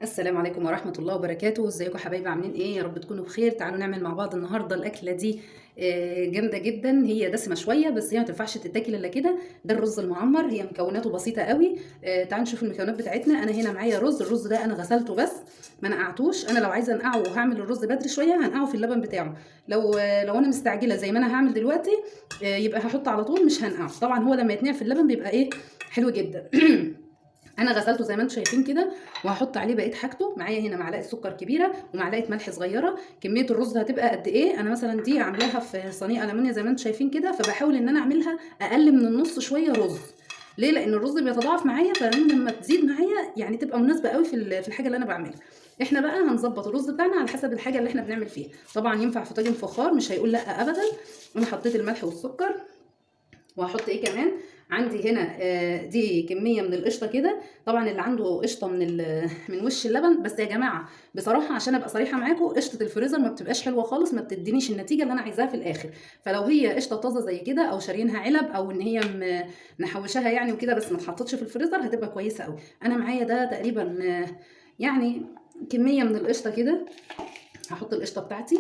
السلام عليكم ورحمة الله وبركاته. ازيكم حبايبي، عاملين ايه؟ يا رب تكونوا بخير. تعالوا نعمل مع بعض النهارده الاكله دي. جامده جدا، هي دسمه شويه بس هي ما تنفعش تتاكل الا كده. ده الرز المعمر، هي مكوناته بسيطه قوي. تعالوا نشوف المكونات بتاعتنا. انا هنا معايا رز، الرز ده انا غسلته بس ما نقعتوش. انا لو عايزه انقعه وهعمل الرز بدري شويه هنقعه في اللبن بتاعه. لو انا مستعجله زي ما انا هعمل دلوقتي، يبقى هحط على طول مش هنقعه. طبعا هو لما يتنقع في اللبن بيبقى ايه، حلو جدا. انا غسلته زي ما انتم شايفين كده، وهحط عليه بقيه حاجته. معايا هنا معلقه سكر كبيره ومعلقه ملح صغيره. كميه الرز هتبقى قد ايه؟ انا مثلا دي عاملاها في صينيه المونيا زي ما انتم شايفين كده، فبحاول ان انا اعملها اقل من النص شويه رز. ليه؟ لان الرز بيتضاعف معايا، فلما تزيد معايا يعني تبقى مناسبه قوي في الحاجه اللي انا بعملها. احنا بقى هنظبط الرز بتاعنا على حسب الحاجه اللي احنا بنعمل فيها. طبعا ينفع في طاجن فخار، مش هيقول لا ابدا. انا حطيت الملح والسكر، وهحط ايه كمان؟ عندي هنا دي كميه من القشطه كده. طبعا اللي عنده قشطه من وش اللبن. بس يا جماعه بصراحه عشان ابقى صريحه معاكم، قشطه الفريزر ما بتبقاش حلوه خالص، ما بتدينيش النتيجه اللي انا عايزاها في الاخر. فلو هي قشطه طازه زي كده، او شاريينها علب، او ان هي نحوشها يعني وكده بس ما اتحطتش في الفريزر، هتبقى كويسه قوي. انا معايا ده تقريبا يعني كميه من القشطه كده. هحط القشطه بتاعتي.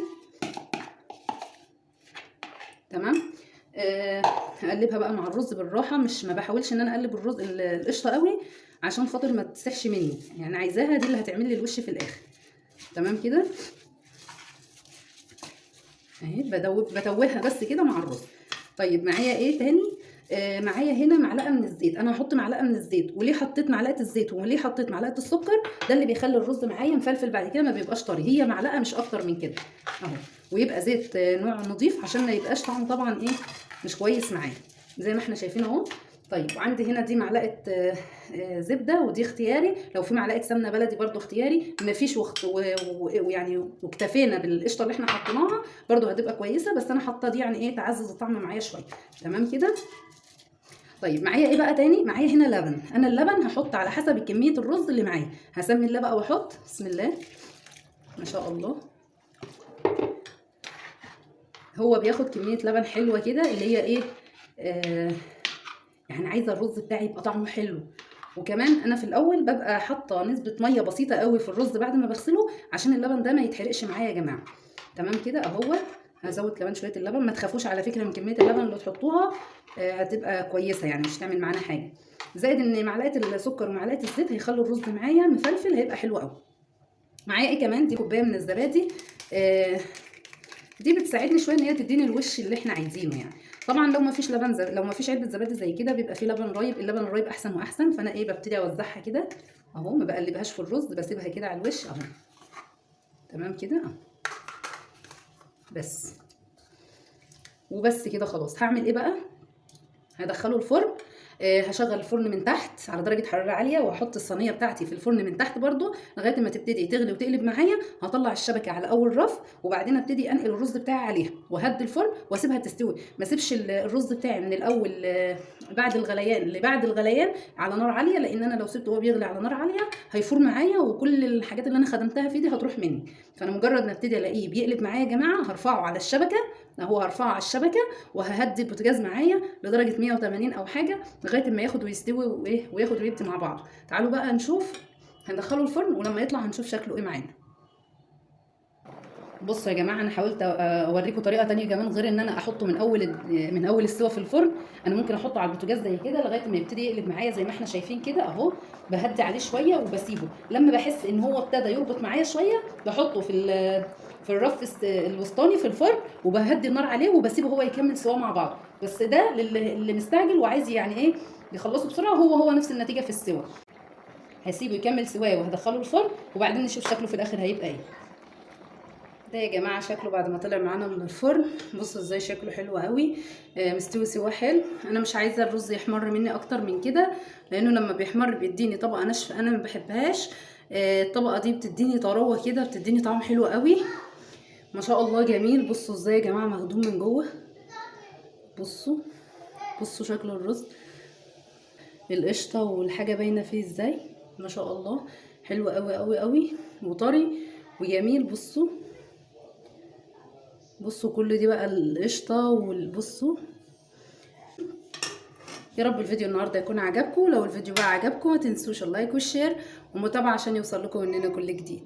تمام. هقلبها بقى مع الرز بالراحه، مش ما بحاولش ان انا اقلب الرز القشطه قوي عشان خاطر ما تسحش مني. يعني عايزاها دي اللي هتعمل لي الوش في الاخر. تمام كده اهي، بتوهها بس كده مع الرز. طيب معايا ايه تاني؟ معايا هنا معلقه من الزيت. انا هحط معلقه من الزيت. وليه حطيت معلقه الزيت وليه حطيت معلقه السكر؟ ده اللي بيخلي الرز معايا مفلفل بعد كده، ما بيبقاش طري. هي معلقه مش اكتر من كده اهو. ويبقى زيت نوع نظيف عشان ما يبقاش طعمه طبعا ايه، مش كويس معايا زي ما احنا شايفين اهو. طيب وعندي هنا دي معلقه زبده، ودي اختياري. لو في معلقه سمنه بلدي برده اختياري. مفيش ويعني واكتفينا بالقشطه اللي احنا حطيناها برده هتبقى كويسه. بس انا حاطه دي يعني ايه، تعزز الطعم معايا شويه. تمام كده. طيب معايا ايه بقى تاني؟ معايا هنا لبن. انا اللبن هحط على حسب كميه الرز اللي معايا. هسمي الله بقى واحط بسم الله ما شاء الله. هو بياخد كميه لبن حلوه كده، اللي هي ايه، يعني عايزه الرز بتاعي يبقى طعمه حلو. وكمان انا في الاول ببقى حاطه نسبه ميه بسيطه قوي في الرز بعد ما بغسله، عشان اللبن ده ما يتحرقش معايا يا جماعه. تمام كده اهو. هزود كمان شويه اللبن. ما تخافوش على فكره من كميه اللبن اللي تحطوها، هتبقى كويسه يعني مش هتعمل معانا حاجه. زائد ان معلقه السكر ومعلقه الزيت هيخلوا الرز معايا مفلفل، هيبقى حلو قوي. معايا ايه كمان؟ دي كوبايه من الزبادي. دي بتساعدني شويه ان هي تديني الوش اللي احنا عايزينه يعني. طبعا لو ما فيش لو ما فيش علبه زبادي زي كده، بيبقى فيه لبن رايب. اللبن الرايب احسن واحسن. فانا ايه، ببتدي اوزعها كده اهو، ما بقلبهاش في الرز، بسيبها كده على الوش اهو. تمام كده اهو. بس وبس كده خلاص. هعمل ايه بقى؟ هدخله الفرن. هشغل الفرن من تحت على درجه حراره عاليه، واحط الصينيه بتاعتي في الفرن من تحت برده لغايه ما تبتدي تغلي وتقلب معايا. هطلع الشبكه على اول رف، وبعدين ابتدي انقل الرز بتاعي عليها، وهدي الفرن واسيبها تستوي. ما اسيبش الرز بتاعي من الاول بعد الغليان بعد الغليان على نار عاليه، لان انا لو سبته وهو بيغلي على نار عاليه هيفور معايا، وكل الحاجات اللي انا خدمتها فيه دي هتروح مني. فانا مجرد ما ابتدي الاقيه بيقلب معايا يا جماعه، هرفعه على الشبكه اهو. هرفعه على الشبكه وههدي البوتاجاز معايا لدرجه 180 او حاجه، لغايه ما ياخد ويستوي وايه، وياخد ويدي مع بعض. تعالوا بقى نشوف. هندخله الفرن ولما يطلع هنشوف شكله ايه معانا. بصوا يا جماعه، انا حاولت اوريكم طريقه تانية كمان غير ان انا احطه من اول السوا في الفرن. انا ممكن احطه على البوتاجاز زي كده لغايه ما يبتدي يقلب معايا زي ما احنا شايفين كده اهو. بهدي عليه شويه وبسيبه. لما بحس ان هو ابتدى يربط معايا شويه، بحطه في الرف الوسطاني في الفرن، وبهدي النار عليه وبسيبه هو يكمل سوا مع بعض. بس ده اللي مستعجل وعايز يعني ايه، يخلصه بسرعه. هو نفس النتيجه في السوا. هسيبه يكمل سواه وهدخله الفرن، وبعدين نشوف شكله في الاخر هيبقى ايه. ده يا جماعه شكله بعد ما طلع معانا من الفرن. بصوا ازاي شكله حلو قوي. مستوي سوا حلو. انا مش عايزه الرز يحمر مني اكتر من كده، لانه لما بيحمر بيديني طبقه ناشفه انا ما بحبهاش. الطبقه دي بتديني طراوه كده، بتديني طعم حلو قوي. ما شاء الله جميل. بصوا ازاي يا جماعه مخدوم من جوه. بصوا بصوا شكل الرز، القشطه والحاجه باينه فيه ازاي. ما شاء الله حلو قوي قوي قوي وطري وجميل. بصوا بصوا كل دي بقى القشطه. وبصوا يا رب الفيديو النهارده يكون عجبكم. لو الفيديو بقى عجبكم ما تنسوش اللايك والشير والمتابعه عشان يوصل لكم مننا كل جديد.